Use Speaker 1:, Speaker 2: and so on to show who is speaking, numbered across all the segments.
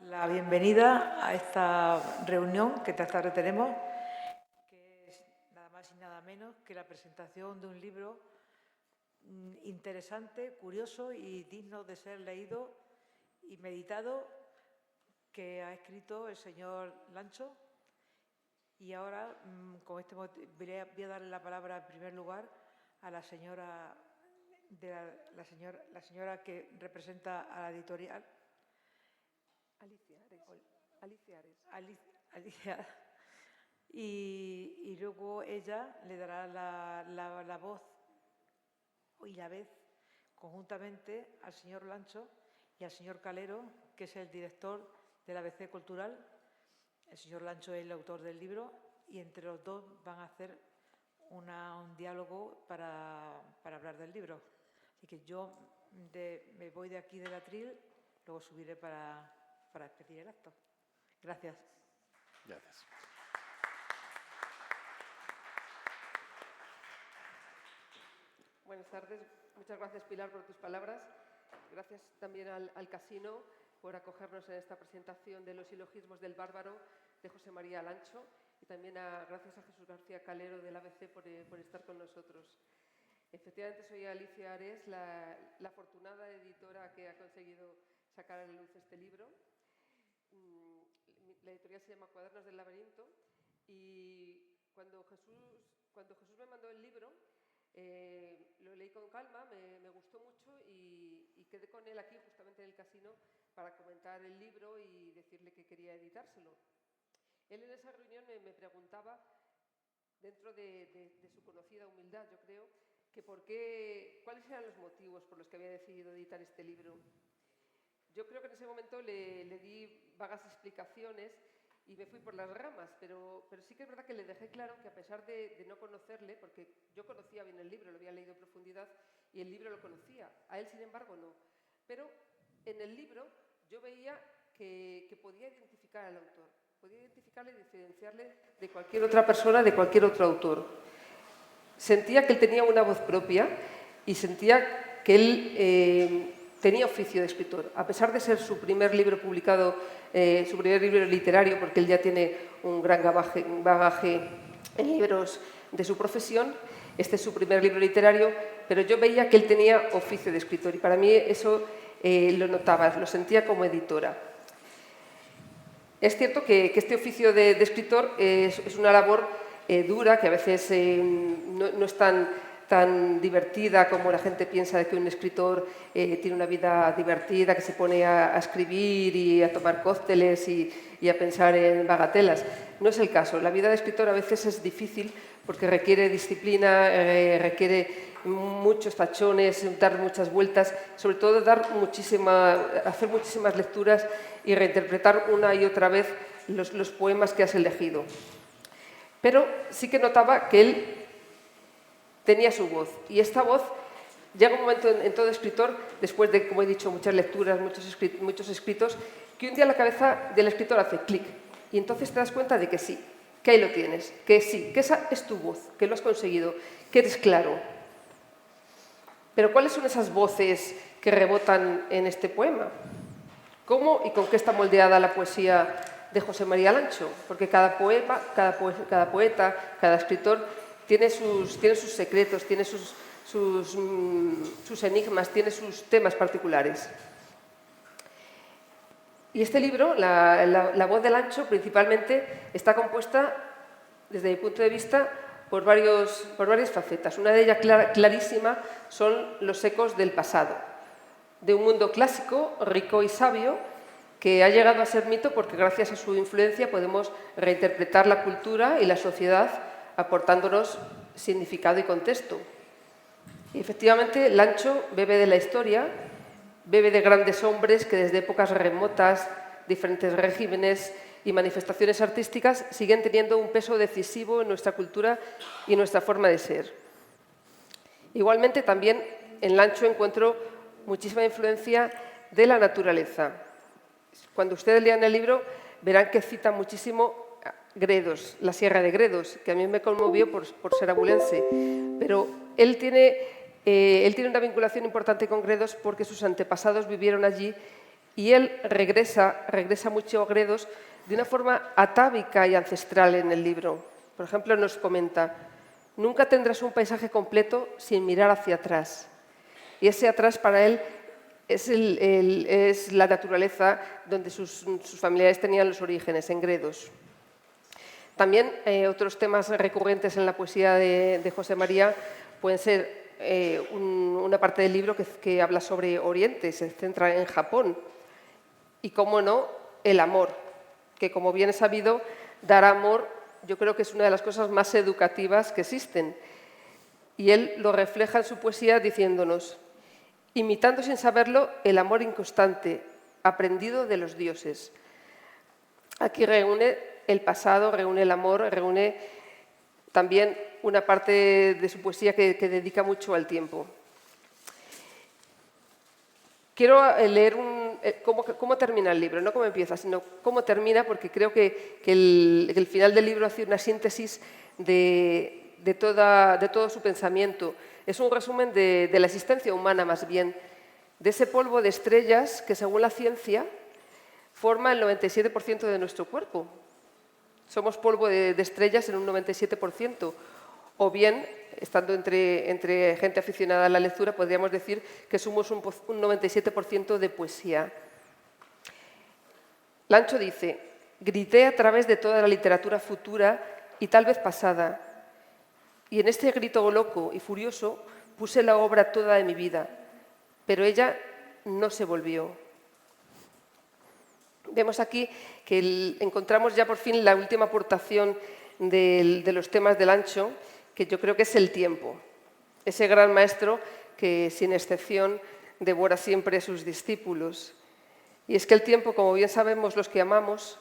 Speaker 1: la bienvenida a esta reunión que esta tarde tenemos, que es nada más y nada menos que la presentación de un libro interesante, curioso y digno de ser leído y meditado, que ha escrito el señor Lancho. Y ahora, con este motivo, voy a darle la palabra en primer lugar a la señora, la señora que representa a la editorial. Alicia. Y luego ella le dará la voz y la vez conjuntamente al señor Lancho y al señor Calero, que es el director del ABC Cultural. El señor Lancho es el autor del libro y entre los dos van a hacer un diálogo para hablar del libro. Así que yo me voy de aquí del atril, luego subiré para despedir el acto. Gracias.
Speaker 2: Gracias.
Speaker 3: Buenas tardes. Muchas gracias, Pilar, por tus palabras. Gracias también al Casino por acogernos en esta presentación de los silogismos del bárbaro de José María Lancho y también gracias a Jesús García Calero del ABC por estar con nosotros. Efectivamente, soy Alicia Ares, la afortunada editora que ha conseguido sacar a la luz este libro. La editorial se llama Cuadernos del Laberinto y cuando Jesús me mandó el libro, lo leí con calma, me gustó mucho y quedé con él aquí justamente en el Casino para comentar el libro y decirle que quería editárselo. Él en esa reunión me preguntaba, dentro de su conocida humildad, yo creo, que cuáles eran los motivos por los que había decidido editar este libro. Yo creo que en ese momento le di vagas explicaciones y me fui por las ramas, pero sí que es verdad que le dejé claro que a pesar de no conocerle, porque yo conocía bien el libro, lo había leído en profundidad y el libro lo conocía, a él sin embargo no. Pero en el libro yo veía que podía identificar al autor, podía identificarle y diferenciarle de cualquier otra persona, de cualquier otro autor. Sentía que él tenía una voz propia y sentía que él tenía oficio de escritor, a pesar de ser su primer libro publicado, su primer libro literario, porque él ya tiene un gran bagaje en libros de su profesión. Este es su primer libro literario, pero yo veía que él tenía oficio de escritor y para mí eso lo notaba, lo sentía como editora. Es cierto que este oficio de escritor es una labor dura, que a veces no es tan divertida como la gente piensa de que un escritor tiene una vida divertida, que se pone a escribir y a tomar cócteles y a pensar en bagatelas. No es el caso. La vida de escritor a veces es difícil porque requiere disciplina, requiere muchos tachones, dar muchas vueltas, sobre todo hacer muchísimas lecturas y reinterpretar una y otra vez los poemas que has elegido. Pero sí que notaba que él tenía su voz, y esta voz llega un momento en todo escritor, después de, como he dicho, muchas lecturas, muchos escritos, que un día la cabeza del escritor hace clic, y entonces te das cuenta de que sí, que ahí lo tienes, que sí, que esa es tu voz, que lo has conseguido, que eres claro. Pero ¿cuáles son esas voces que rebotan en este poema? ¿Cómo y con qué está moldeada la poesía de José María Lancho? Porque cada poema, cada poeta, cada escritor tiene sus secretos, tiene sus enigmas, tiene sus temas particulares. Y este libro, la voz de Lancho, principalmente está compuesta, desde mi punto de vista, por varias facetas. Una de ellas clarísima son los ecos del pasado, de un mundo clásico, rico y sabio, que ha llegado a ser mito porque gracias a su influencia podemos reinterpretar la cultura y la sociedad aportándonos significado y contexto. Y efectivamente, Lancho bebe de la historia, bebe de grandes hombres que desde épocas remotas, diferentes regímenes y manifestaciones artísticas siguen teniendo un peso decisivo en nuestra cultura y en nuestra forma de ser. Igualmente, también en Lancho encuentro muchísima influencia de la naturaleza. Cuando ustedes lean el libro verán que cita muchísimo Gredos, la Sierra de Gredos, que a mí me conmovió por ser abulense, pero él tiene una vinculación importante con Gredos porque sus antepasados vivieron allí Y él regresa mucho a Gredos de una forma atávica y ancestral en el libro. Por ejemplo, nos comenta: nunca tendrás un paisaje completo sin mirar hacia atrás. Y ese atrás para él es la naturaleza donde sus familiares tenían los orígenes, en Gredos. También otros temas recurrentes en la poesía de José María pueden ser una parte del libro que habla sobre Oriente, se centra en Japón. Y, cómo no, el amor, que, como bien es sabido, dar amor yo creo que es una de las cosas más educativas que existen. Y él lo refleja en su poesía diciéndonos: imitando sin saberlo el amor inconstante, aprendido de los dioses. Aquí reúne el pasado, reúne el amor, reúne también una parte de su poesía que dedica mucho al tiempo. Quiero leer cómo termina el libro, no cómo empieza, sino cómo termina, porque creo que el final del libro hace una síntesis de todo su pensamiento. Es un resumen de la existencia humana, más bien, de ese polvo de estrellas que, según la ciencia, forma el 97% de nuestro cuerpo. Somos polvo de estrellas en un 97%. O bien, estando entre gente aficionada a la lectura, podríamos decir que somos un 97% de poesía. Lancho dice: grité a través de toda la literatura futura y tal vez pasada, y en este grito loco y furioso puse la obra toda de mi vida, pero ella no se volvió. Vemos aquí que encontramos ya por fin la última aportación de los temas de Lancho, que yo creo que es el tiempo, ese gran maestro que, sin excepción, devora siempre a sus discípulos. Y es que el tiempo, como bien sabemos los que amamos,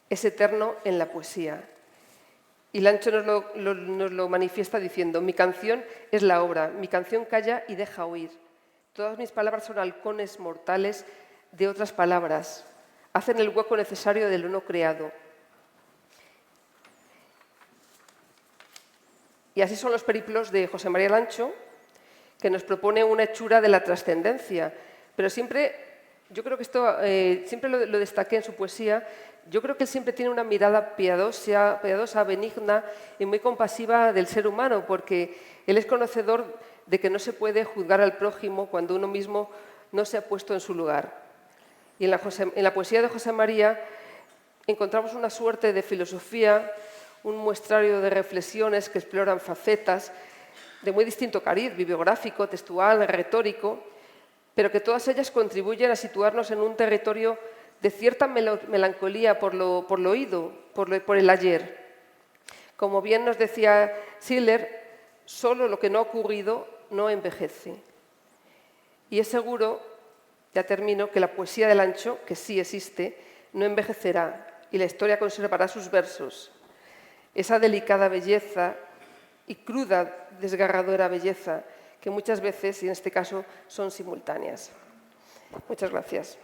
Speaker 3: es eterno en la poesía. Y Lancho nos lo manifiesta diciendo: mi canción es la obra, mi canción calla y deja oír. Todas mis palabras son halcones mortales de otras palabras, hacen el hueco necesario de lo no creado. Y así son los periplos de José María Lancho, que nos propone una hechura de la trascendencia. Pero siempre, yo creo que esto siempre lo destaqué en su poesía, yo creo que él siempre tiene una mirada piadosa, benigna y muy compasiva del ser humano, porque él es conocedor de que no se puede juzgar al prójimo cuando uno mismo no se ha puesto en su lugar. Y en la poesía de José María encontramos una suerte de filosofía, un muestrario de reflexiones que exploran facetas de muy distinto cariz, bibliográfico, textual, retórico, pero que todas ellas contribuyen a situarnos en un territorio de cierta melancolía por lo oído, por el ayer. Como bien nos decía Schiller, solo lo que no ha ocurrido no envejece. Y es seguro, ya termino, que la poesía de Lancho, que sí existe, no envejecerá y la historia conservará sus versos. Esa delicada belleza y cruda, desgarradora belleza que muchas veces, y en este caso, son simultáneas. Muchas gracias.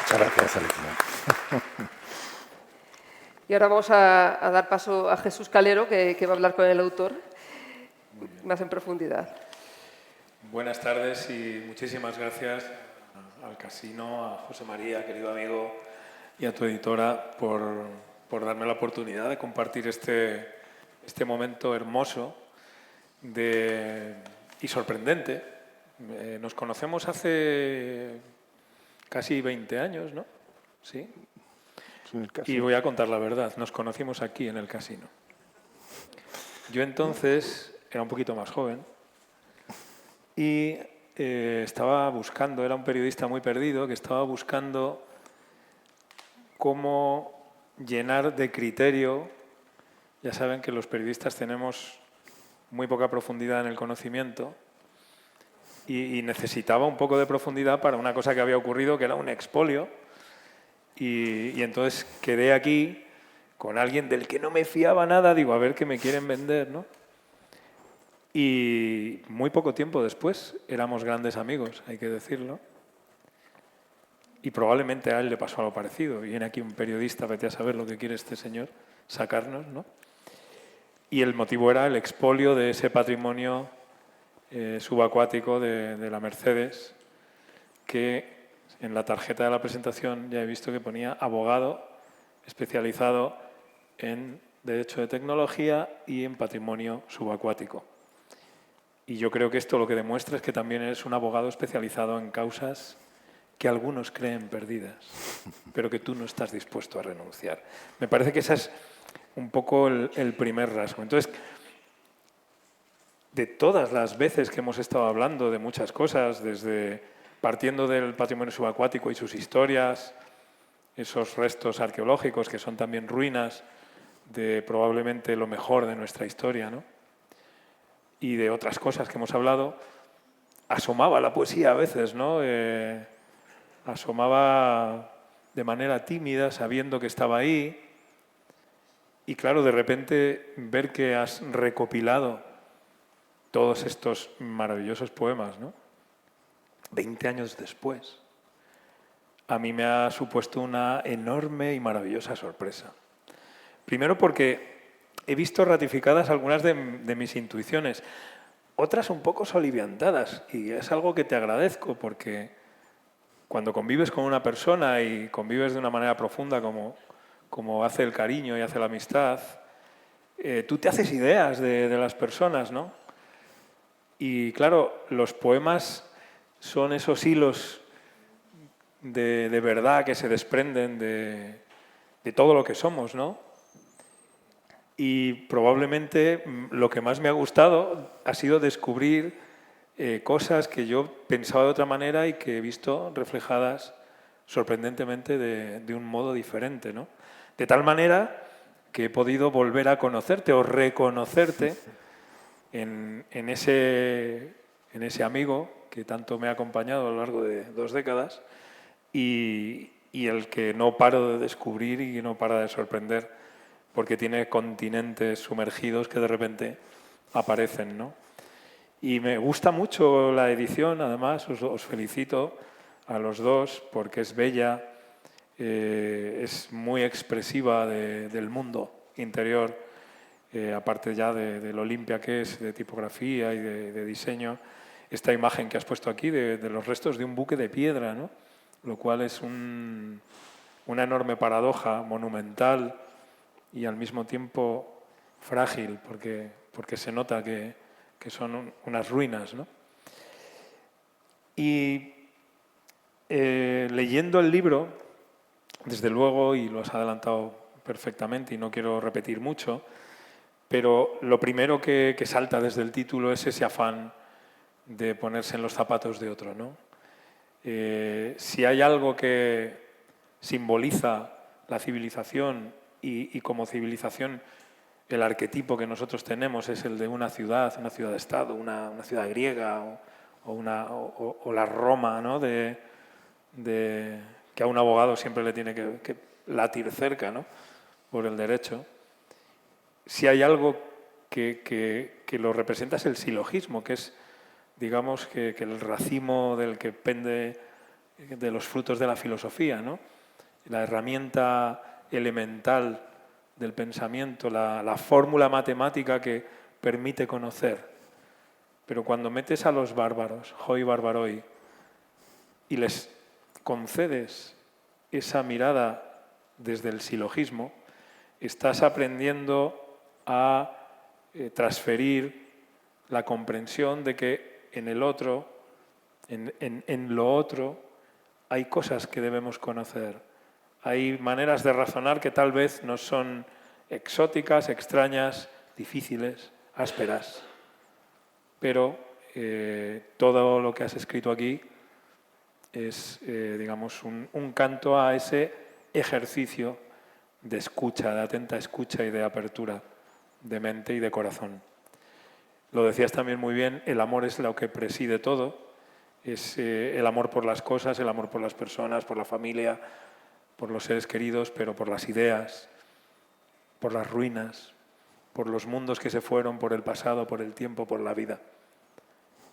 Speaker 2: Muchas gracias, Alicia.
Speaker 3: Y ahora vamos a dar paso a Jesús Calero, que va a hablar con el autor más en profundidad.
Speaker 4: Buenas tardes y muchísimas gracias al Casino, a José María, querido amigo, y a tu editora por darme la oportunidad de compartir este momento hermoso y sorprendente. Nos conocemos hace casi 20 años, ¿no? Sí. Y voy a contar la verdad, nos conocimos aquí en el Casino. Yo entonces era un poquito más joven y estaba buscando, era un periodista muy perdido que estaba buscando cómo llenar de criterio. Ya saben que los periodistas tenemos muy poca profundidad en el conocimiento y necesitaba un poco de profundidad para una cosa que había ocurrido, que era un expolio. Y entonces quedé aquí con alguien del que no me fiaba nada, digo, a ver qué me quieren vender, ¿no? Y muy poco tiempo después éramos grandes amigos, hay que decirlo. Y probablemente a él le pasó algo parecido. Viene aquí un periodista, vete a saber lo que quiere este señor, sacarnos, ¿no? y el motivo era el expolio de ese patrimonio subacuático de la Mercedes, que en la tarjeta de la presentación ya he visto que ponía abogado especializado en Derecho de Tecnología y en Patrimonio Subacuático. Y yo creo que esto lo que demuestra es que también eres un abogado especializado en causas que algunos creen perdidas, pero que tú no estás dispuesto a renunciar. Me parece que ese es un poco el primer rasgo. Entonces, de todas las veces que hemos estado hablando de muchas cosas, desde partiendo del patrimonio subacuático y sus historias, esos restos arqueológicos que son también ruinas de probablemente lo mejor de nuestra historia, ¿no? Y de otras cosas que hemos hablado, asomaba la poesía a veces, ¿no? Asomaba de manera tímida, sabiendo que estaba ahí. Y claro, de repente ver que has recopilado todos estos maravillosos poemas, ¿no? 20 años después, a mí me ha supuesto una enorme y maravillosa sorpresa. Primero porque he visto ratificadas algunas de mis intuiciones, otras un poco soliviantadas, y es algo que te agradezco porque cuando convives con una persona y convives de una manera profunda como hace el cariño y hace la amistad, tú te haces ideas de las personas, ¿no? Y claro, los poemas son esos hilos de verdad que se desprenden de todo lo que somos, ¿no? Y probablemente lo que más me ha gustado ha sido descubrir cosas que yo pensaba de otra manera y que he visto reflejadas sorprendentemente de un modo diferente, ¿no? De tal manera que he podido volver a conocerte o reconocerte en ese amigo que tanto me ha acompañado a lo largo de 2 décadas y el que no paro de descubrir y no para de sorprender porque tiene continentes sumergidos que de repente aparecen, ¿no? Y me gusta mucho la edición, además, os felicito a los dos porque es bella, es muy expresiva del mundo interior, aparte ya de lo limpia que es, de tipografía y de diseño. Esta imagen que has puesto aquí de los restos de un buque de piedra, ¿no? Lo cual es una enorme paradoja monumental y al mismo tiempo frágil, porque se nota que son unas ruinas, ¿no? Y leyendo el libro, desde luego, y lo has adelantado perfectamente y no quiero repetir mucho, pero lo primero que salta desde el título es ese afán de ponerse en los zapatos de otro, ¿no? Si hay algo que simboliza la civilización y como civilización el arquetipo que nosotros tenemos es el de una ciudad-estado, una ciudad griega o la Roma, ¿no? Que a un abogado siempre le tiene que latir cerca, ¿no? Por el derecho. Si hay algo que lo representa es el silogismo, que es, digamos, que el racimo del que pende de los frutos de la filosofía, ¿no? La herramienta elemental del pensamiento, la fórmula matemática que permite conocer. Pero cuando metes a los bárbaros, hoi barbaroi, y les concedes esa mirada desde el silogismo, estás aprendiendo a transferir la comprensión de que en el otro, en lo otro, hay cosas que debemos conocer. Hay maneras de razonar que tal vez nos son exóticas, extrañas, difíciles, ásperas. Pero todo lo que has escrito aquí es, digamos, un canto a ese ejercicio de escucha, de atenta escucha y de apertura de mente y de corazón. Lo decías también muy bien, el amor es lo que preside todo, es el amor por las cosas, el amor por las personas, por la familia, por los seres queridos, pero por las ideas, por las ruinas, por los mundos que se fueron, por el pasado, por el tiempo, por la vida.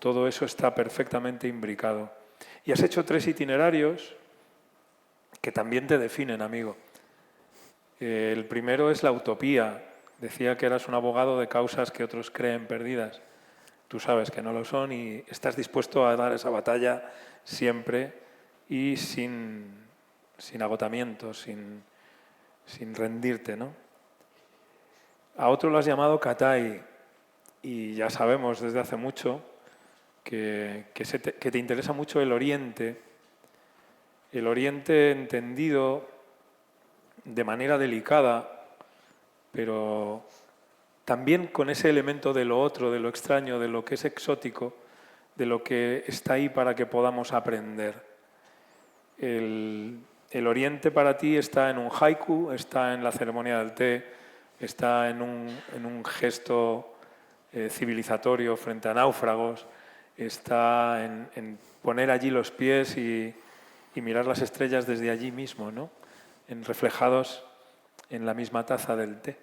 Speaker 4: Todo eso está perfectamente imbricado. Y has hecho 3 itinerarios que también te definen, amigo. El primero es la utopía, Decía que eras un abogado de causas que otros creen perdidas. Tú sabes que no lo son y estás dispuesto a dar esa batalla siempre y sin agotamiento, sin rendirte, ¿no? A otro lo has llamado Katai y ya sabemos desde hace mucho que te interesa mucho el Oriente entendido de manera delicada, pero también con ese elemento de lo otro, de lo extraño, de lo que es exótico, de lo que está ahí para que podamos aprender. El Oriente para ti está en un haiku, está en la ceremonia del té, está en un gesto civilizatorio frente a náufragos, está en poner allí los pies y mirar las estrellas desde allí mismo, ¿no? Reflejados en la misma taza del té.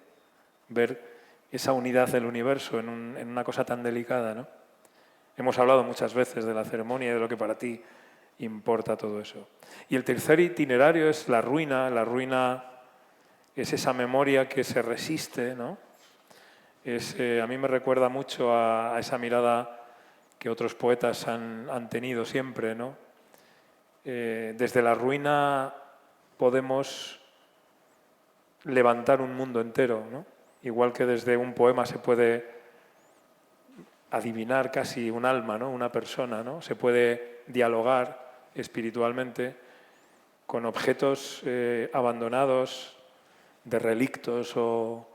Speaker 4: Ver esa unidad del universo en una cosa tan delicada, ¿no? Hemos hablado muchas veces de la ceremonia y de lo que para ti importa todo eso. Y el tercer itinerario es la ruina. La ruina es esa memoria que se resiste, ¿no? A mí me recuerda mucho a esa mirada que otros poetas han tenido siempre, ¿no? Desde la ruina podemos levantar un mundo entero, ¿no? Igual que desde un poema se puede adivinar casi un alma, ¿no? Una persona, ¿no? Se puede dialogar espiritualmente con objetos abandonados, de relictos o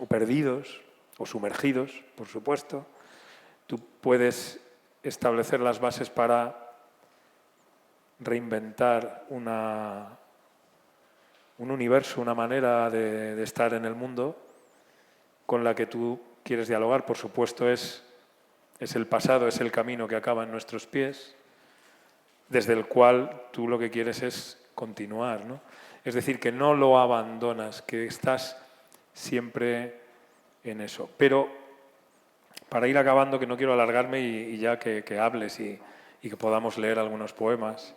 Speaker 4: perdidos o sumergidos, por supuesto. Tú puedes establecer las bases para reinventar un universo, una manera de estar en el mundo con la que tú quieres dialogar. Por supuesto, es el pasado, es el camino que acaba en nuestros pies, desde el cual tú lo que quieres es continuar, ¿no? Es decir, que no lo abandonas, que estás siempre en eso. Pero, para ir acabando, que no quiero alargarme y ya que hables y que podamos leer algunos poemas,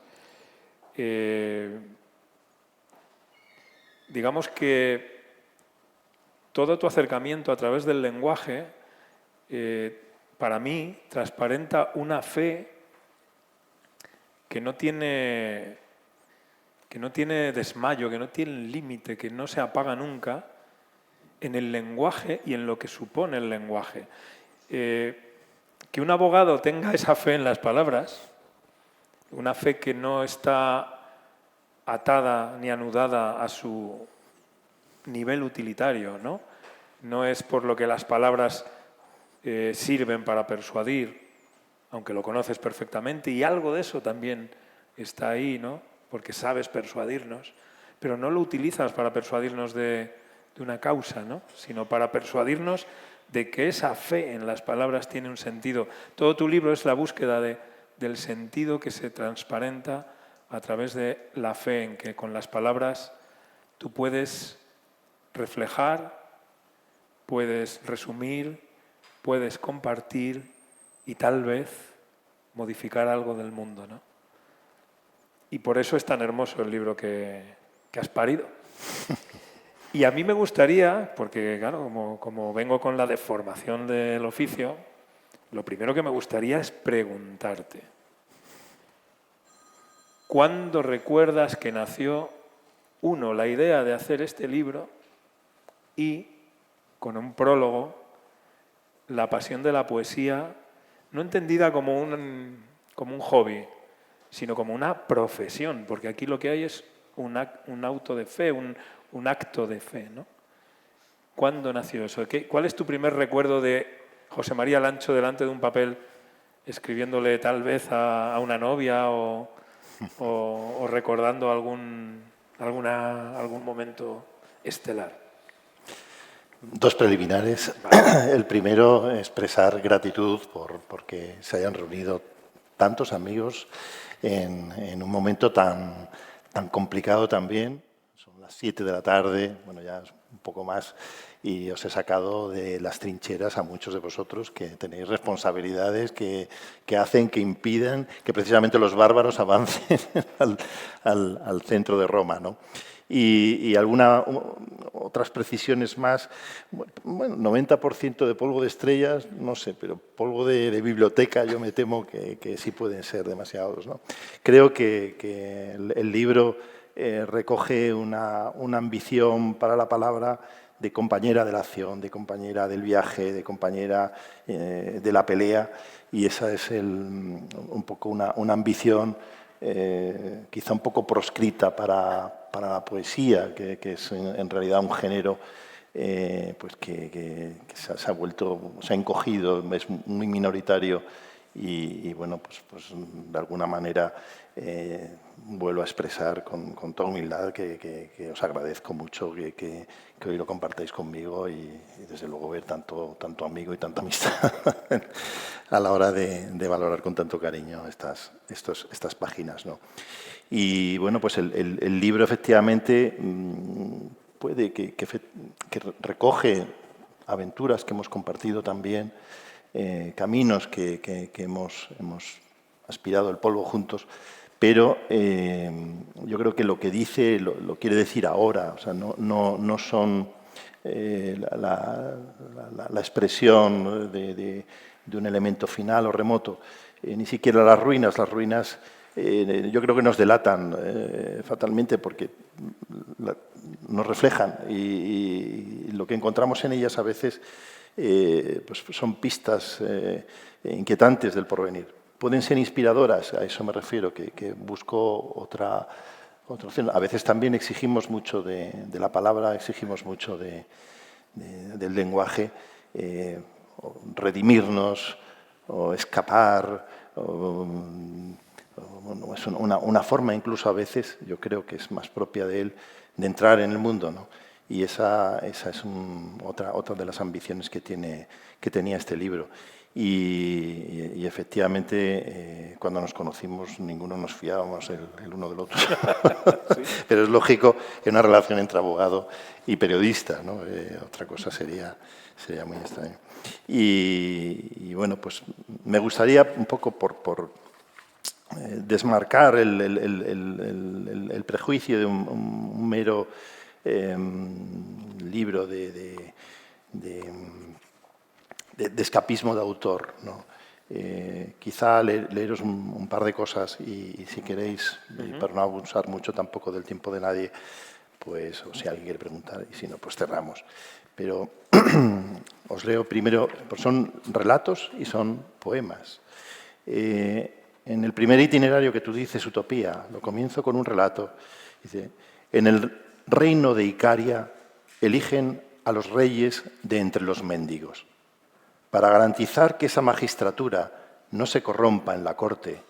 Speaker 4: digamos que todo tu acercamiento a través del lenguaje, para mí, transparenta una fe que no tiene desmayo, que no tiene límite, que no se apaga nunca en el lenguaje y en lo que supone el lenguaje. Que un abogado tenga esa fe en las palabras, una fe que no está atada ni anudada a su nivel utilitario, ¿no? No es por lo que las palabras sirven para persuadir, aunque lo conoces perfectamente, y algo de eso también está ahí, ¿no? Porque sabes persuadirnos, pero no lo utilizas para persuadirnos de una causa, ¿no? Sino para persuadirnos de que esa fe en las palabras tiene un sentido. Todo tu libro es la búsqueda del sentido que se transparenta a través de la fe en que con las palabras tú puedes reflejar, puedes resumir, puedes compartir y tal vez modificar algo del mundo, ¿no? Y por eso es tan hermoso el libro que has parido. Y a mí me gustaría, porque claro, como vengo con la deformación del oficio, lo primero que me gustaría es preguntarte, ¿cuándo recuerdas que nació, uno, la idea de hacer este libro y, con un prólogo, la pasión de la poesía, no entendida como un hobby, sino como una profesión? Porque aquí lo que hay es un auto de fe, un acto de fe, ¿no? ¿Cuándo nació eso? ¿Cuál es tu primer recuerdo de José María Lancho delante de un papel escribiéndole tal vez a una novia o recordando algún momento estelar?
Speaker 2: Dos preliminares. El primero, expresar gratitud porque se hayan reunido tantos amigos en un momento tan complicado también. Son las 7 de la tarde, bueno, ya un poco más, y os he sacado de las trincheras a muchos de vosotros que tenéis responsabilidades que hacen, que impiden que precisamente los bárbaros avancen al centro de Roma, ¿no? y otras precisiones más. Bueno, 90% de polvo de estrellas, no sé, pero polvo de biblioteca yo me temo que sí pueden ser demasiados, ¿no? Creo que el libro recoge una ambición para la palabra de compañera de la acción, de compañera del viaje, de compañera de la pelea, y esa es un poco una ambición quizá un poco proscrita para la poesía, que es en realidad un género pues que se ha vuelto, se ha encogido, es muy minoritario y bueno, pues de alguna manera vuelvo a expresar con toda humildad que os agradezco mucho que hoy lo compartáis conmigo y desde luego ver tanto amigo y tanta amistad a la hora de valorar con tanto cariño estas páginas, ¿no? Y bueno, pues el libro efectivamente puede que recoge aventuras que hemos compartido también, caminos que hemos aspirado el polvo juntos, pero yo creo que lo que dice lo quiere decir ahora, o sea, no son la expresión de un elemento final o remoto, ni siquiera las ruinas yo creo que nos delatan fatalmente porque nos reflejan y lo que encontramos en ellas a veces pues son pistas inquietantes del porvenir. Pueden ser inspiradoras, a eso me refiero, que busco otra opción. A veces también exigimos mucho de la palabra, exigimos mucho del lenguaje, redimirnos o escapar. Es una forma incluso a veces, yo creo que es más propia de él, de entrar en el mundo, ¿no? Y esa es otra de las ambiciones que tenía este libro. Y efectivamente, cuando nos conocimos, ninguno nos fiábamos el uno del otro. ¿Sí? Pero es lógico que una relación entre abogado y periodista, ¿no? Otra cosa sería muy extraño. Y bueno, pues me gustaría un poco por desmarcar el prejuicio de un mero libro de escapismo de autor, ¿no? Quizá leeros un par de cosas y si queréis, y para no abusar mucho tampoco del tiempo de nadie, pues, o si alguien quiere preguntar, y si no, pues cerramos. Pero os leo primero, pues son relatos y son poemas. En el primer itinerario que tú dices, Utopía, lo comienzo con un relato. Dice, en el reino de Icaria eligen a los reyes de entre los mendigos. Para garantizar que esa magistratura no se corrompa en la corte,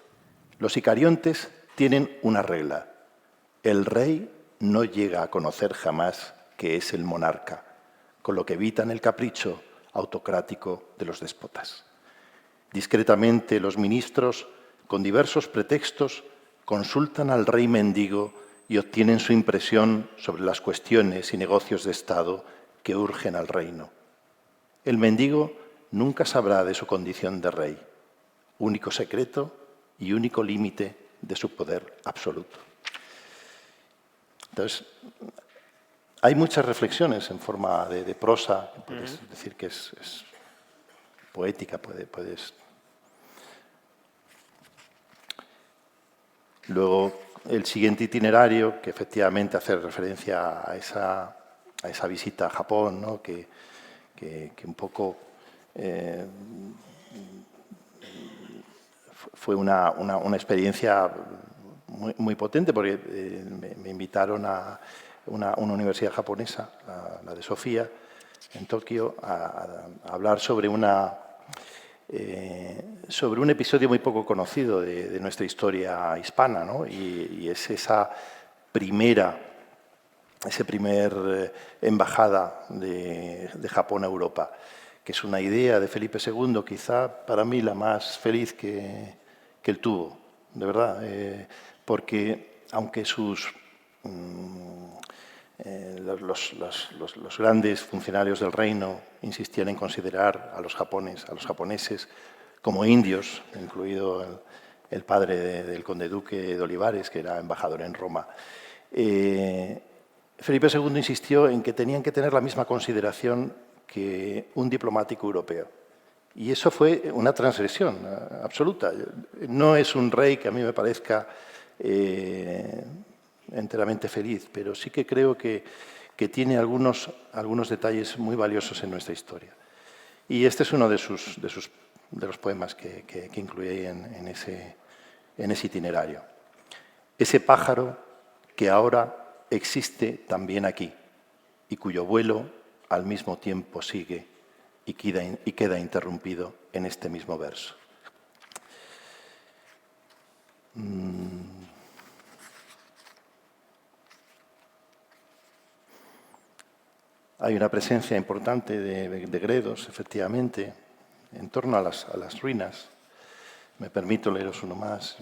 Speaker 2: los icariontes tienen una regla. El rey no llega a conocer jamás que es el monarca, con lo que evitan el capricho autocrático de los déspotas. Discretamente los ministros, con diversos pretextos, consultan al rey mendigo y obtienen su impresión sobre las cuestiones y negocios de Estado que urgen al reino. El mendigo nunca sabrá de su condición de rey, único secreto y único límite de su poder absoluto. Entonces, hay muchas reflexiones en forma de prosa, puedes decir que es poética, puedes. Luego, el siguiente itinerario, que efectivamente hace referencia a esa visita a Japón, ¿no? que un poco fue una experiencia muy potente, porque me invitaron a una universidad japonesa, la de Sofía, en Tokio, a hablar sobre un episodio muy poco conocido de nuestra historia hispana, ¿no? Y es esa primer embajada de Japón a Europa, que es una idea de Felipe II, quizá para mí la más feliz que él tuvo, de verdad, porque aunque los grandes funcionarios del reino insistían en considerar a los japoneses como indios, incluido el padre del conde duque de Olivares, que era embajador en Roma, Felipe II insistió en que tenían que tener la misma consideración que un diplomático europeo. Y eso fue una transgresión absoluta. No es un rey que a mí me parezca enteramente feliz, pero sí que creo que tiene algunos detalles muy valiosos en nuestra historia. Y este es uno de los poemas que incluí en ese itinerario. Ese pájaro que ahora existe también aquí y cuyo vuelo al mismo tiempo sigue y queda interrumpido en este mismo verso. Hay una presencia importante de gredos, efectivamente, en torno a las ruinas. Me permito leeros uno más.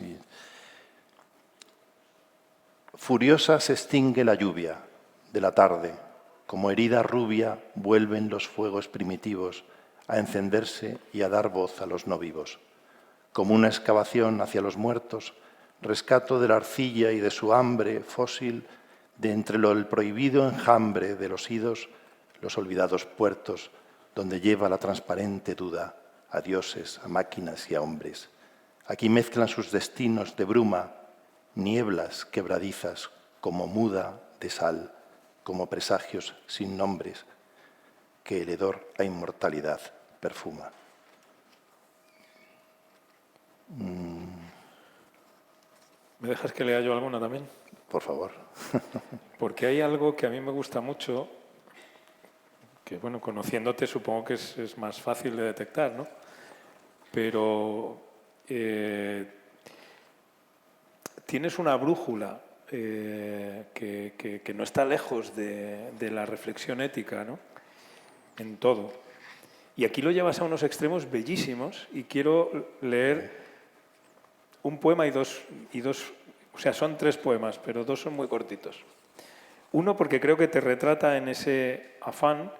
Speaker 2: Furiosa se extingue la lluvia de la tarde, como herida rubia vuelven los fuegos primitivos a encenderse y a dar voz a los no vivos. Como una excavación hacia los muertos, rescato de la arcilla y de su hambre fósil de entre el prohibido enjambre de los idos, los olvidados puertos, donde lleva la transparente duda a dioses, a máquinas y a hombres. Aquí mezclan sus destinos de bruma, nieblas quebradizas, como muda de sal, como presagios sin nombres, que el hedor a inmortalidad perfuma.
Speaker 4: ¿Me dejas que lea yo alguna también?
Speaker 2: Por favor.
Speaker 4: Porque hay algo que a mí me gusta mucho, que bueno, conociéndote supongo que es más fácil de detectar, ¿no? Pero tienes una brújula que no está lejos de la reflexión ética, ¿no? En todo. Y aquí lo llevas a unos extremos bellísimos y quiero leer un poema y dos, o sea, son 3 poemas, pero 2 son muy cortitos. Uno porque creo que te retrata en ese afán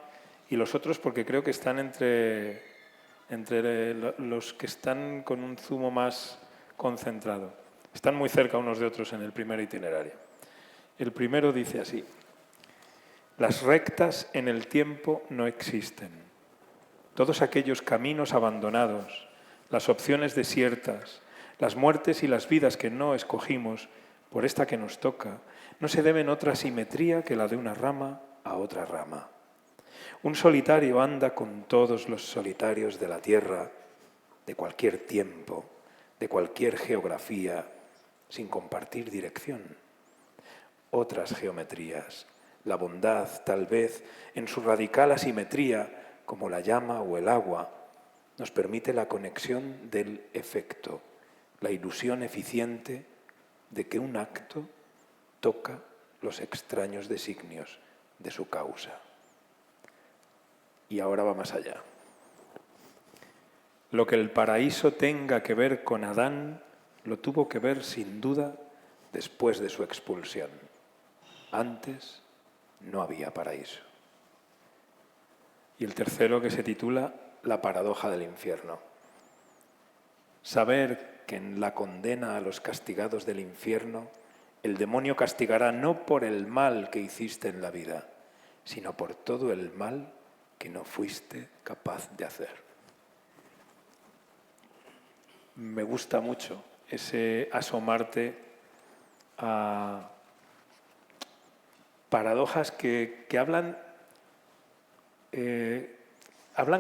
Speaker 4: y los otros porque creo que están entre los que están con un zumo más concentrado. Están muy cerca unos de otros en el primer itinerario. El primero dice así: las rectas en el tiempo no existen. Todos aquellos caminos abandonados, las opciones desiertas, las muertes y las vidas que no escogimos por esta que nos toca, no se deben otra simetría que la de una rama a otra rama. Un solitario anda con todos los solitarios de la tierra, de cualquier tiempo, de cualquier geografía, sin compartir dirección. Otras geometrías, la bondad, tal vez, en su radical asimetría, como la llama o el agua, nos permite la conexión del efecto, la ilusión eficiente de que un acto toca los extraños designios de su causa. Y ahora va más allá. Lo que el paraíso tenga que ver con Adán, lo tuvo que ver sin duda después de su expulsión. Antes no había paraíso. Y el tercero, que se titula La paradoja del infierno. Saber que en la condena a los castigados del infierno, el demonio castigará no por el mal que hiciste en la vida, sino por todo el mal que no fuiste capaz de hacer. Me gusta mucho ese asomarte a paradojas que hablan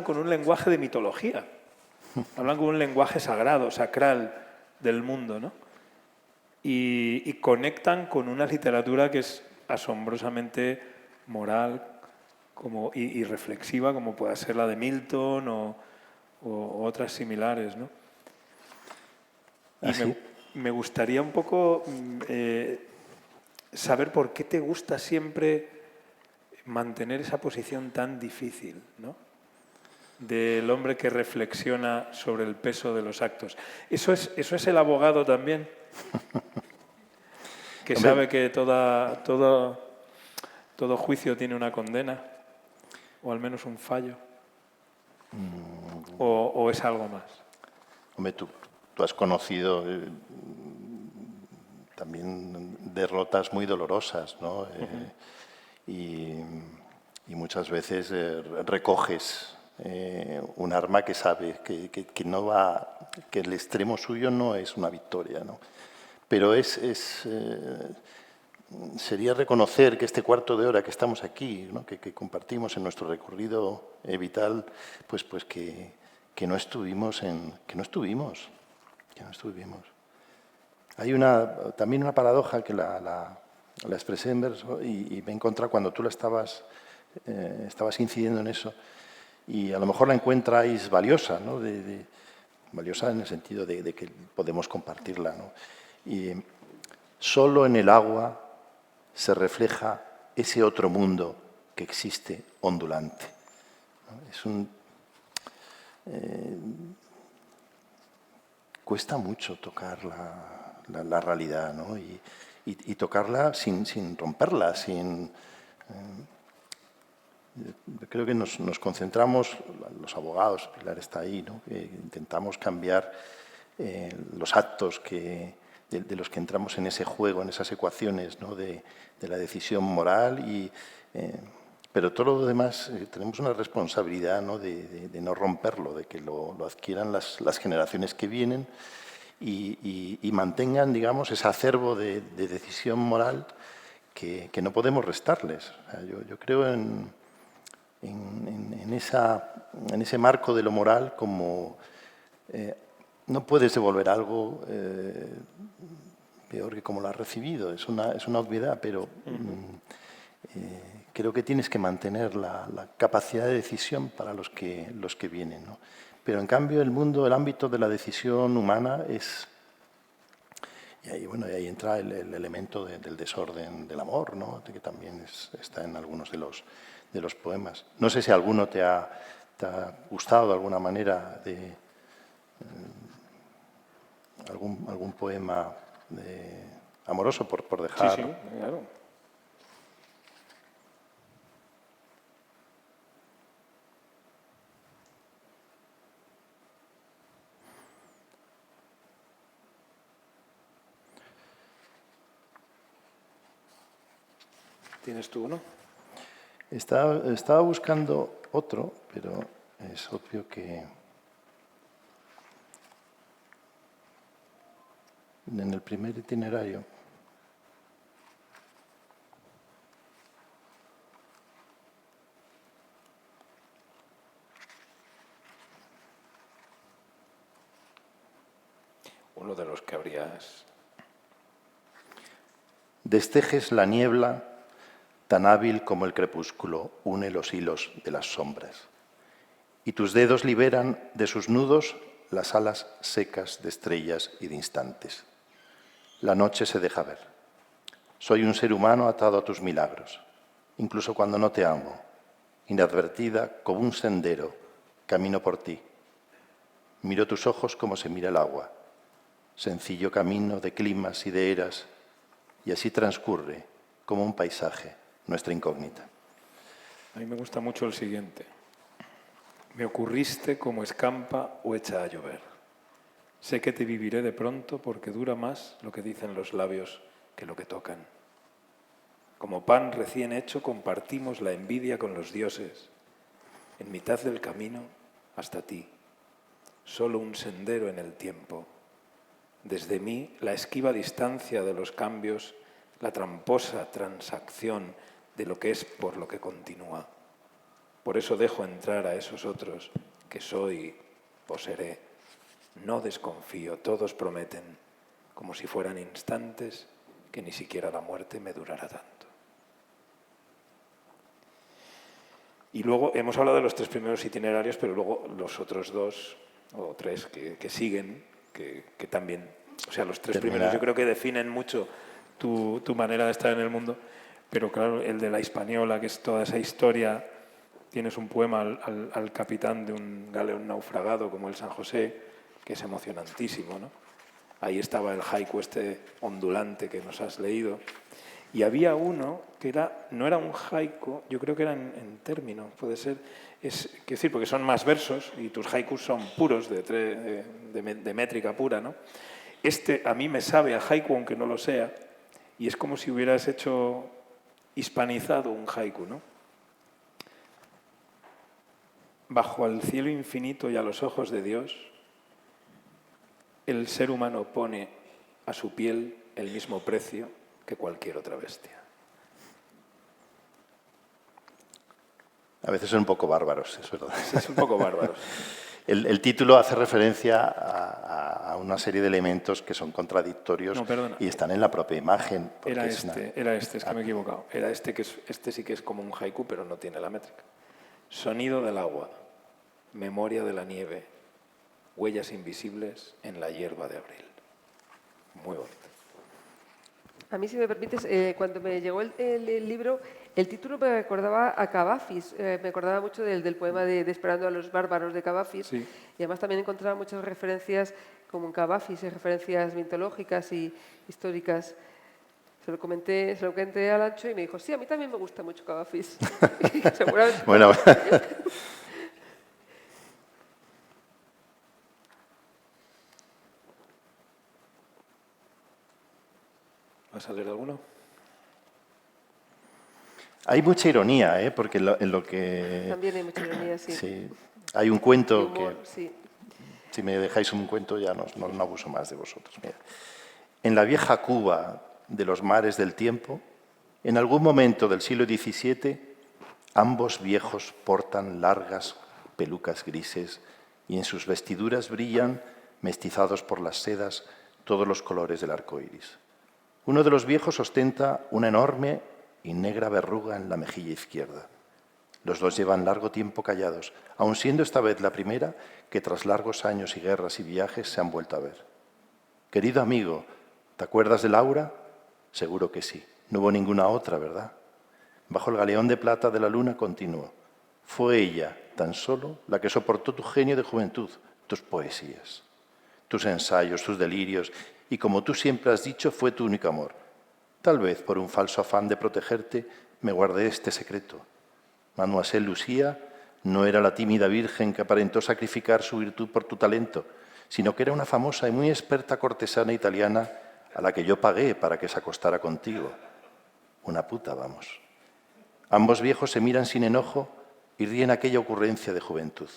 Speaker 4: con un lenguaje de mitología, hablan con un lenguaje sagrado, sacral del mundo, ¿no? Y conectan con una literatura que es asombrosamente moral y reflexiva, como pueda ser la de Milton o otras similares, ¿no? Y me gustaría un poco saber por qué te gusta siempre mantener esa posición tan difícil, ¿no? Del hombre que reflexiona sobre el peso de los actos. ¿Eso es el abogado también? Que sabe que todo juicio tiene una condena, o al menos un fallo. ¿O es algo más?
Speaker 2: Hombre, tú has conocido también derrotas muy dolorosas, ¿no? y muchas veces recoges un arma que sabe que no va, que el extremo suyo no es una victoria, ¿no? Pero sería reconocer que este cuarto de hora que estamos aquí, ¿no? que compartimos en nuestro recorrido vital, pues que no estuvimos. Hay también una paradoja que la expresé en verso y me he encontrado cuando tú estabas incidiendo en eso, y a lo mejor la encuentráis valiosa, ¿no? Valiosa en el sentido de que podemos compartirla, ¿no? Y solo en el agua se refleja ese otro mundo que existe ondulante, ¿no? Cuesta mucho tocar la realidad, ¿no? Y tocarla sin romperla, creo que nos concentramos, los abogados, Pilar está ahí, ¿no? Que intentamos cambiar los actos de los que entramos en ese juego, en esas ecuaciones, ¿no? de la decisión moral, pero todo lo demás tenemos una responsabilidad, ¿no? de no romperlo, de que lo adquieran las generaciones que vienen y mantengan, digamos, ese acervo de decisión moral que no podemos restarles. O sea, yo creo en ese marco de lo moral como no puedes devolver algo peor que como lo has recibido. Es una obviedad, pero creo que tienes que mantener la capacidad de decisión para los que vienen, ¿no? Pero en cambio el ámbito de la decisión humana es... Y ahí entra el elemento del desorden del amor, ¿no? Que también está en algunos de los poemas. No sé si alguno te ha gustado de alguna manera de algún poema amoroso por dejar.
Speaker 4: Sí, claro. ¿Tienes tú uno?
Speaker 2: Estaba buscando otro, pero es obvio que en el primer itinerario
Speaker 4: Uno de los que habrías...
Speaker 2: destejes la niebla tan hábil como el crepúsculo une los hilos de las sombras, y tus dedos liberan de sus nudos las alas secas de estrellas y de instantes. La noche se deja ver. Soy un ser humano atado a tus milagros, incluso cuando no te amo, inadvertida como un sendero, camino por ti. Miro tus ojos como se mira el agua, sencillo camino de climas y de eras, y así transcurre como un paisaje nuestra incógnita.
Speaker 4: A mí me gusta mucho el siguiente. Me ocurriste como escampa o echa a llover. Sé que te viviré de pronto porque dura más lo que dicen los labios que lo que tocan. Como pan recién hecho compartimos la envidia con los dioses. En mitad del camino hasta ti. Solo un sendero en el tiempo. Desde mí la esquiva distancia de los cambios, la tramposa transacción de lo que es por lo que continúa. Por eso dejo entrar a esos otros que soy o seré. No desconfío, todos prometen, como si fueran instantes, que ni siquiera la muerte me durará tanto. Y luego hemos hablado de los tres primeros itinerarios, pero luego los otros dos o tres que siguen, que también, o sea, los tres primeros yo creo que definen mucho tu manera de estar en el mundo, pero claro, el de la Hispaniola, que es toda esa historia, tienes un poema al capitán de un galeón naufragado como el San José, que es emocionantísimo, ¿no? Ahí estaba el haiku este ondulante que nos has leído. Y había uno que no era un haiku, yo creo que era en término, puede ser, quiero decir, porque son más versos y tus haikus son puros, de métrica pura, ¿no? Este a mí me sabe a haiku, aunque no lo sea, y es como si hubieras hecho hispanizado un haiku, ¿no? Bajo el cielo infinito y a los ojos de Dios, el ser humano pone a su piel el mismo precio que cualquier otra bestia.
Speaker 2: A veces son un poco bárbaros, es verdad.
Speaker 4: Sí, es un poco bárbaros.
Speaker 2: El título hace referencia a una serie de elementos que son contradictorios y están en la propia imagen.
Speaker 4: Era es que me he equivocado. Era este sí que es como un haiku, pero no tiene la métrica. Sonido del agua, memoria de la nieve, huellas invisibles en la hierba de abril. Muy bonito.
Speaker 3: A mí, si me permites, cuando me llegó el libro, el título me recordaba a Cavafis, me acordaba mucho del poema de Esperando a los bárbaros de Cavafis,
Speaker 4: sí.
Speaker 3: Y además también encontraba muchas referencias, como en Cavafis, referencias mitológicas y históricas. Se lo comenté a Lancho y me dijo, sí, a mí también me gusta mucho Cavafis. Seguramente.
Speaker 2: Bueno.
Speaker 4: ¿Vas a leer alguno?
Speaker 2: Hay mucha ironía, porque en lo que...
Speaker 3: También hay mucha ironía, sí.
Speaker 2: Sí. Hay un cuento
Speaker 3: humor,
Speaker 2: que...
Speaker 3: Sí.
Speaker 2: Si me dejáis un cuento ya no abuso más de vosotros. Mira. En la vieja Cuba de los mares del tiempo, en algún momento del siglo XVII, ambos viejos portan largas pelucas grises y en sus vestiduras brillan, mestizados por las sedas, todos los colores del arco iris. Uno de los viejos ostenta una enorme y negra verruga en la mejilla izquierda. Los dos llevan largo tiempo callados, aun siendo esta vez la primera que tras largos años y guerras y viajes se han vuelto a ver. Querido amigo, ¿te acuerdas de Laura? Seguro que sí. No hubo ninguna otra, ¿verdad? Bajo el galeón de plata de la luna continuó. Fue ella, tan solo, la que soportó tu genio de juventud, tus poesías, tus ensayos, tus delirios, y como tú siempre has dicho, fue tu único amor. Tal vez por un falso afán de protegerte me guardé este secreto. Mademoiselle Lucía no era la tímida virgen que aparentó sacrificar su virtud por tu talento, sino que era una famosa y muy experta cortesana italiana a la que yo pagué para que se acostara contigo. Una puta, vamos. Ambos viejos se miran sin enojo y ríen aquella ocurrencia de juventud,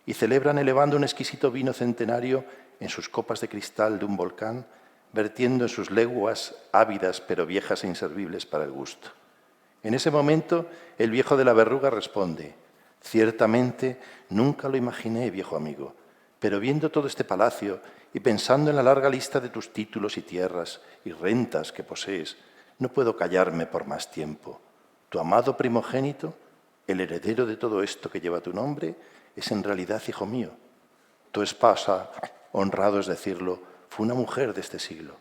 Speaker 2: y celebran elevando un exquisito vino centenario en sus copas de cristal de un volcán, vertiendo en sus leguas ávidas pero viejas e inservibles para el gusto. En ese momento, el viejo de la verruga responde, ciertamente nunca lo imaginé, viejo amigo, pero viendo todo este palacio y pensando en la larga lista de tus títulos y tierras y rentas que posees, no puedo callarme por más tiempo. Tu amado primogénito, el heredero de todo esto que lleva tu nombre, es en realidad hijo mío. Tu esposa, honrado es decirlo, fue una mujer de este siglo.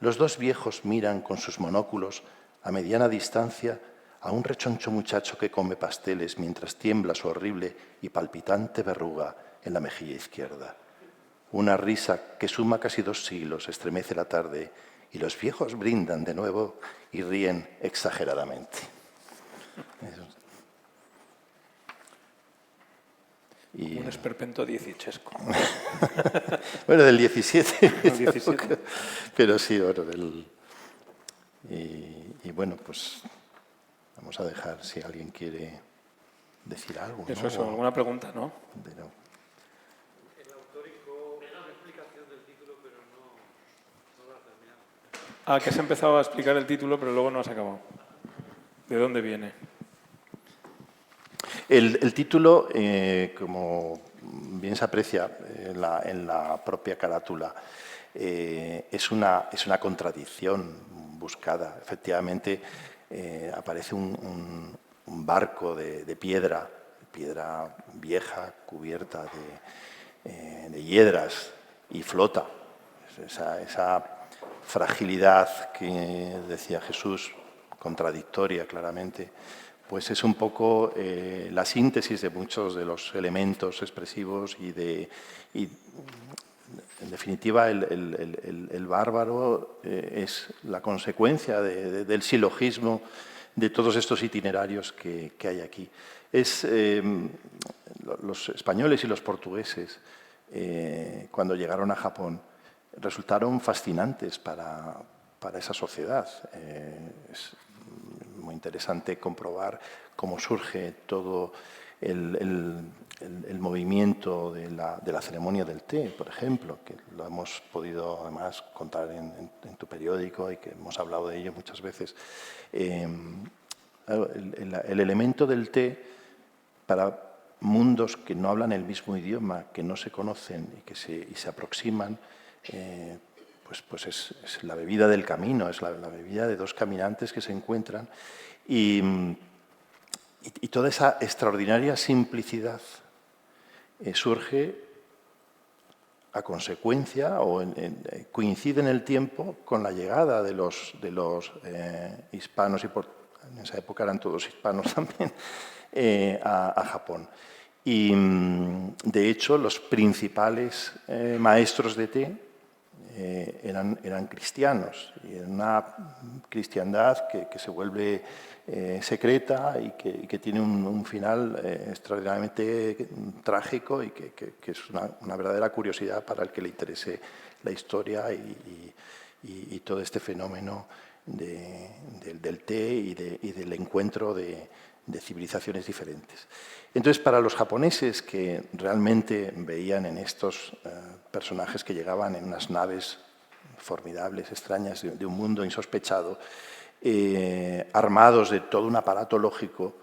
Speaker 2: Los dos viejos miran con sus monóculos a mediana distancia a un rechoncho muchacho que come pasteles mientras tiembla su horrible y palpitante verruga en la mejilla izquierda. Una risa que suma casi 2 siglos estremece la tarde y los viejos brindan de nuevo y ríen exageradamente.
Speaker 4: Un esperpento diecichesco.
Speaker 2: Bueno, del 17.
Speaker 4: ¿Del 17?
Speaker 2: Pero sí, bueno, y bueno, pues vamos a dejar si alguien quiere decir algo.
Speaker 4: Eso,
Speaker 2: ¿no?
Speaker 4: eso, alguna pregunta, ¿no?
Speaker 2: Pero...
Speaker 5: El autórico da una explicación del título, pero no lo ha terminado.
Speaker 4: Ah, que has empezado a explicar el título, pero luego no has acabado. ¿De dónde viene?
Speaker 2: El título, como bien se aprecia en la propia carátula, es una contradicción buscada. Efectivamente, aparece un barco de piedra vieja, cubierta de hiedras, y flota. Esa fragilidad que decía Jesús, contradictoria claramente, pues es un poco la síntesis de muchos de los elementos expresivos y en definitiva el bárbaro es la consecuencia del silogismo de todos estos itinerarios que hay aquí. Los españoles y los portugueses, cuando llegaron a Japón, resultaron fascinantes para esa sociedad. muy interesante comprobar cómo surge todo el movimiento de la ceremonia del té, por ejemplo, que lo hemos podido además contar en tu periódico y que hemos hablado de ello muchas veces. El elemento del té para mundos que no hablan el mismo idioma, que no se conocen y se aproximan, pues es la bebida del camino, es la bebida de dos caminantes que se encuentran y toda esa extraordinaria simplicidad surge a consecuencia o coincide en el tiempo con la llegada de los hispanos, y en esa época eran todos hispanos también, a Japón. Y de hecho los principales maestros de té eran cristianos, y en una cristiandad que se vuelve secreta y que tiene un final extraordinariamente trágico y que es una verdadera curiosidad para el que le interese la historia y todo este fenómeno del té y del encuentro de civilizaciones diferentes. Entonces, para los japoneses que realmente veían en estos personajes que llegaban en unas naves formidables, extrañas, de un mundo insospechado, armados de todo un aparato lógico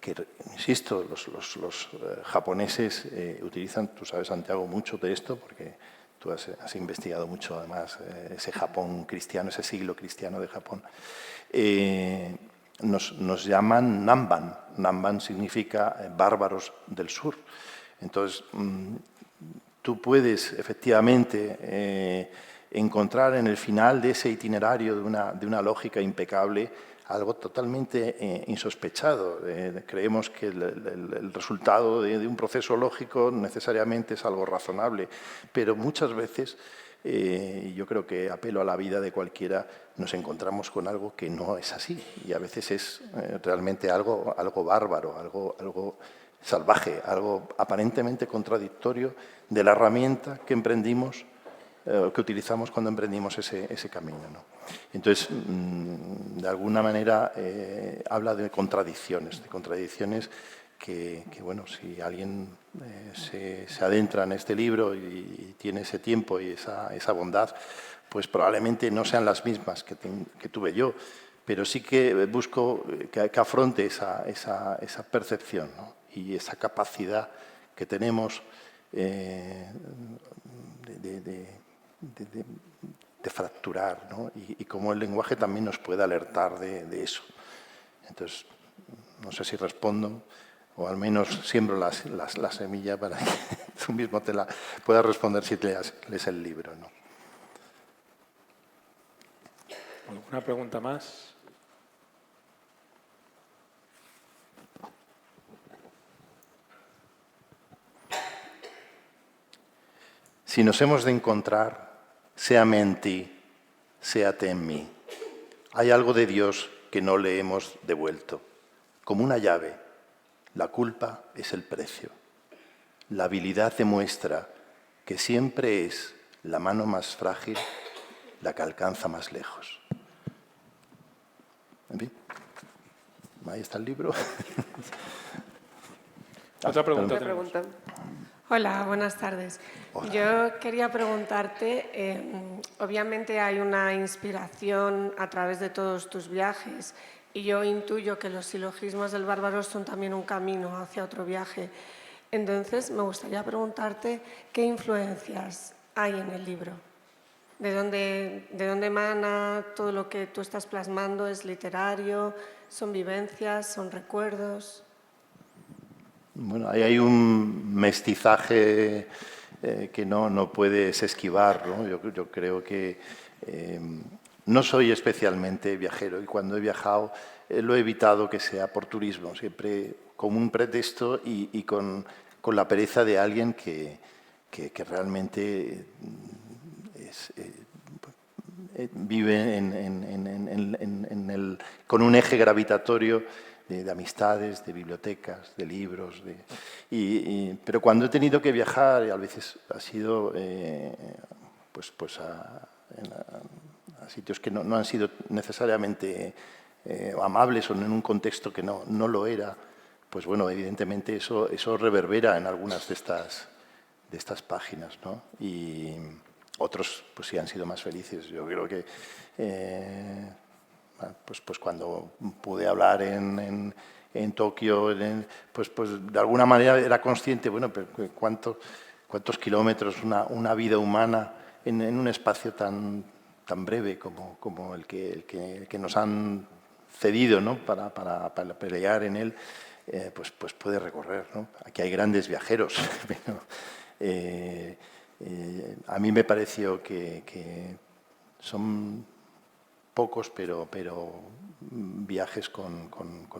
Speaker 2: que, insisto, los japoneses utilizan, tú sabes, Santiago, mucho de esto, porque tú has investigado mucho, además, ese Japón cristiano, ese siglo cristiano de Japón. Nos llaman Namban. Namban significa bárbaros del sur. Entonces, tú puedes efectivamente encontrar en el final de ese itinerario de una lógica impecable algo totalmente insospechado. Creemos que el resultado de un proceso lógico necesariamente es algo razonable, pero muchas veces, yo creo que apelo a la vida de cualquiera, nos encontramos con algo que no es así, y a veces es realmente algo bárbaro, algo salvaje, algo aparentemente contradictorio de la herramienta que emprendimos, que utilizamos cuando emprendimos ese camino, ¿no? Entonces, de alguna manera, habla de contradicciones que bueno, si alguien se adentra en este libro y tiene ese tiempo y esa bondad, pues probablemente no sean las mismas que tuve yo, pero sí que busco que afronte esa percepción, ¿no? Y esa capacidad que tenemos de fracturar, ¿no? Y cómo el lenguaje también nos puede alertar de eso. Entonces, no sé si respondo, o al menos siembro la semilla para que tú mismo te la puedas responder si lees el libro, ¿no?
Speaker 4: ¿Alguna pregunta más?
Speaker 2: Si nos hemos de encontrar, séame en ti, séate en mí. Hay algo de Dios que no le hemos devuelto. Como una llave, la culpa es el precio. La habilidad demuestra que siempre es la mano más frágil la que alcanza más lejos. En fin, ahí está el libro.
Speaker 4: Otra pregunta.
Speaker 3: Otra pregunta.
Speaker 6: Hola, buenas tardes.
Speaker 2: Hola.
Speaker 6: Yo quería preguntarte, obviamente hay una inspiración a través de todos tus viajes y yo intuyo que los silogismos del bárbaro son también un camino hacia otro viaje. Entonces, me gustaría preguntarte qué influencias hay en el libro. ¿De dónde emana todo lo que tú estás plasmando? ¿Es literario? ¿Son vivencias? ¿Son recuerdos?
Speaker 2: Bueno, ahí hay un mestizaje que no puedes esquivar, ¿no? Yo creo que no soy especialmente viajero y cuando he viajado lo he evitado que sea por turismo, siempre como un pretexto y con la pereza de alguien que realmente vive con un eje gravitatorio de amistades, de bibliotecas, de libros. Pero cuando he tenido que viajar, y a veces ha sido a sitios que no han sido necesariamente amables o en un contexto que no lo era, pues bueno, evidentemente eso reverbera en algunas de estas páginas, ¿no? Y otros pues sí han sido más felices. Yo creo que pues cuando pude hablar en Tokio, pues de alguna manera era consciente, bueno, pero cuántos kilómetros, una vida humana en un espacio tan breve como el que nos han cedido, ¿no? para pelear en él, pues puede recorrer, ¿no? Aquí hay grandes viajeros, pero a mí me pareció que son pocos, pero viajes con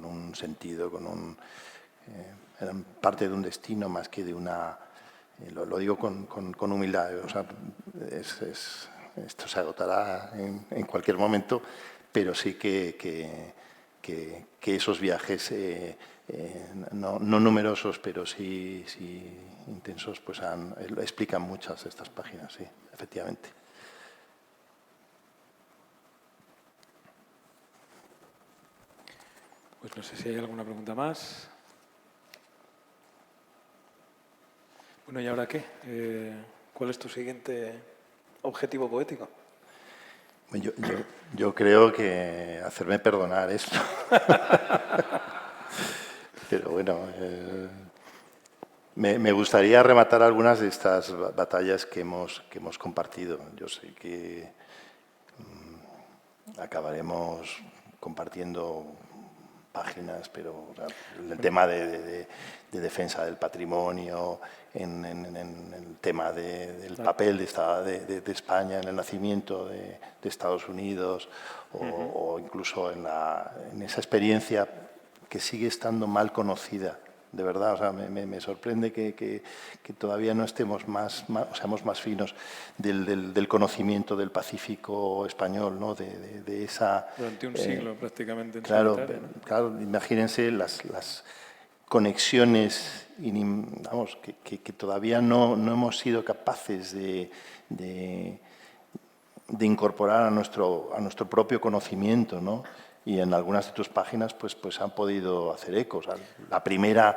Speaker 2: un sentido, eran parte de un destino más que de una... Lo digo con humildad, o sea, esto se agotará en cualquier momento, pero sí que esos viajes, no numerosos, pero sí intensos, pues explican muchas de estas páginas, sí, efectivamente.
Speaker 4: Pues no sé si hay alguna pregunta más. Bueno, ¿y ahora qué? ¿Cuál es tu siguiente objetivo poético?
Speaker 2: Yo creo que hacerme perdonar esto. Pero bueno, me gustaría rematar algunas de estas batallas que hemos compartido. Yo sé que acabaremos compartiendo páginas, pero el tema de defensa del patrimonio, en el tema del papel de España en el nacimiento de Estados Unidos, o incluso en esa experiencia que sigue estando mal conocida, de verdad. O sea, me sorprende que todavía no estemos seamos más finos del conocimiento del Pacífico español, ¿no? de esa...
Speaker 4: Durante un siglo prácticamente.
Speaker 2: Claro, imagínense las conexiones, vamos, que todavía no hemos sido capaces de incorporar a nuestro propio conocimiento, ¿no? Y en algunas de tus páginas pues han podido hacer ecos. La primera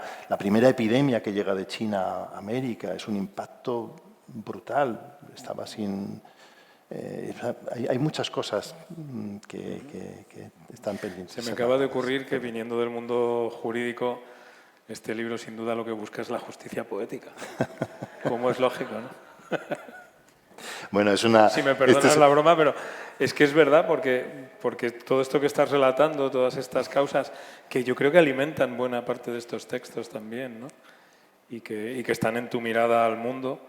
Speaker 2: epidemia que llega de China a América es un impacto brutal. Estaba sin... hay muchas cosas que están pendientes.
Speaker 4: Se me acaba de ocurrir que, viniendo del mundo jurídico, este libro sin duda lo que busca es la justicia poética. Como es lógico, ¿no?
Speaker 2: Bueno, es una...
Speaker 4: Si me perdonas la broma, pero es que es verdad, porque todo esto que estás relatando, todas estas causas, que yo creo que alimentan buena parte de estos textos también, ¿no? Y que están en tu mirada al mundo,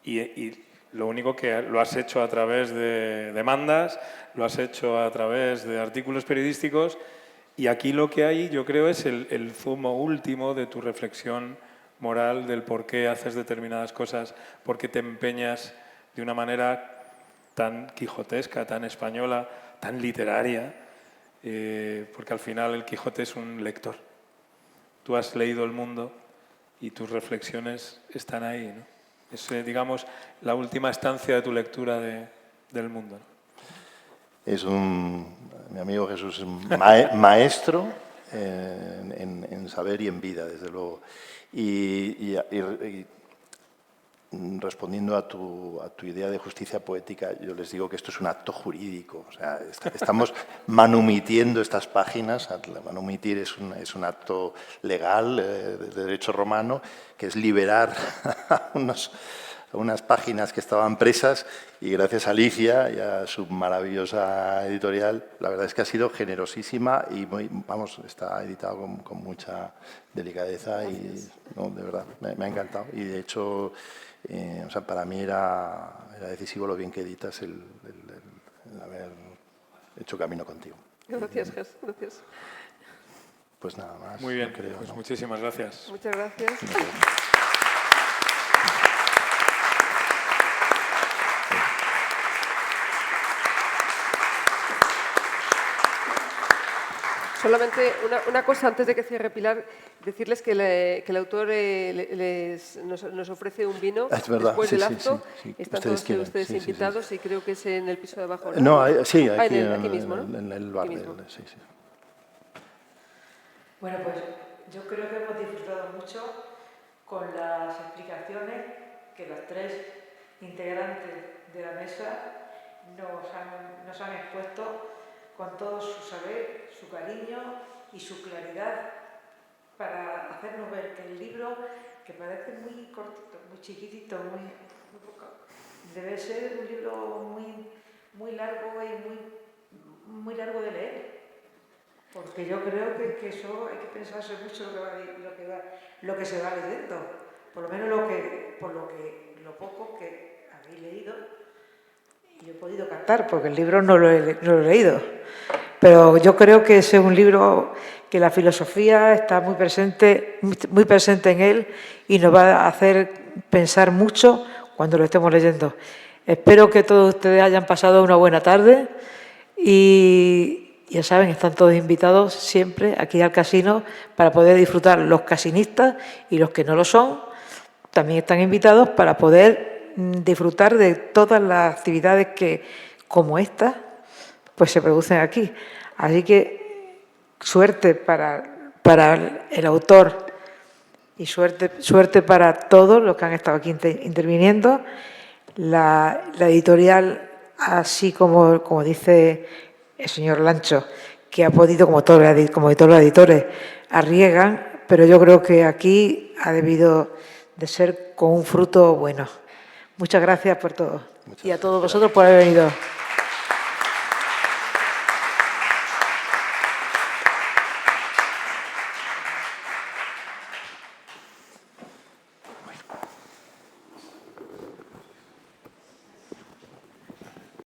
Speaker 4: y lo único que lo has hecho a través de demandas, lo has hecho a través de artículos periodísticos, y aquí lo que hay, yo creo, es el zumo último de tu reflexión moral del por qué haces determinadas cosas, por qué te empeñas de una manera tan quijotesca, tan española, tan literaria, porque al final el Quijote es un lector. Tú has leído el mundo y tus reflexiones están ahí, ¿no? Es, digamos, la última estancia de tu lectura del mundo, ¿no?
Speaker 2: Mi amigo Jesús es un maestro en saber y en vida, desde luego. Y respondiendo a tu idea de justicia poética, yo les digo que esto es un acto jurídico. O sea, estamos manumitiendo estas páginas. Manumitir es un acto legal de derecho romano, que es liberar unas páginas que estaban presas, y gracias a Alicia y a su maravillosa editorial, la verdad es que ha sido generosísima y está editado con mucha delicadeza. Y no, de verdad, me ha encantado. Y de hecho, o sea, para mí era decisivo lo bien que editas, el haber hecho camino contigo.
Speaker 3: Gracias, Jesús. Gracias.
Speaker 2: Pues nada más.
Speaker 4: Muy bien,
Speaker 2: creo,
Speaker 4: pues
Speaker 2: ¿no?
Speaker 4: muchísimas gracias.
Speaker 3: Muchas gracias. Solamente una cosa antes de que cierre Pilar, decirles que el autor nos ofrece un vino después del acto.
Speaker 2: Sí.
Speaker 3: Están todos ustedes invitados y creo que es en el piso de abajo.
Speaker 2: No, sí, aquí
Speaker 3: mismo, ¿no?
Speaker 2: en el bar.
Speaker 3: Aquí mismo.
Speaker 2: Sí.
Speaker 1: Bueno, pues yo creo que hemos disfrutado mucho con las explicaciones que los tres integrantes de la mesa nos han expuesto con todo su saber, su cariño y su claridad para hacernos ver que el libro, que parece muy cortito, muy chiquitito, muy poco, debe ser un libro muy largo y muy largo de leer. Porque yo creo que eso hay que pensarse mucho lo que se va leyendo. Por lo menos lo poco que habéis leído, y yo he podido captar, porque el libro no lo he leído. Pero yo creo que ese es un libro que la filosofía está muy presente en él y nos va a hacer pensar mucho cuando lo estemos leyendo. Espero que todos ustedes hayan pasado una buena tarde y ya saben, están todos invitados siempre aquí al casino para poder disfrutar. Los casinistas y los que no lo son también están invitados para poder disfrutar de todas las actividades que, como esta, pues se producen aquí. Así que suerte para el autor y suerte para todos los que han estado aquí interviniendo. La editorial, así como dice el señor Lancho, que ha podido, como todos los editores, arriesgan, pero yo creo que aquí ha debido de ser con un fruto bueno. Muchas gracias por todo y a todos vosotros por haber venido.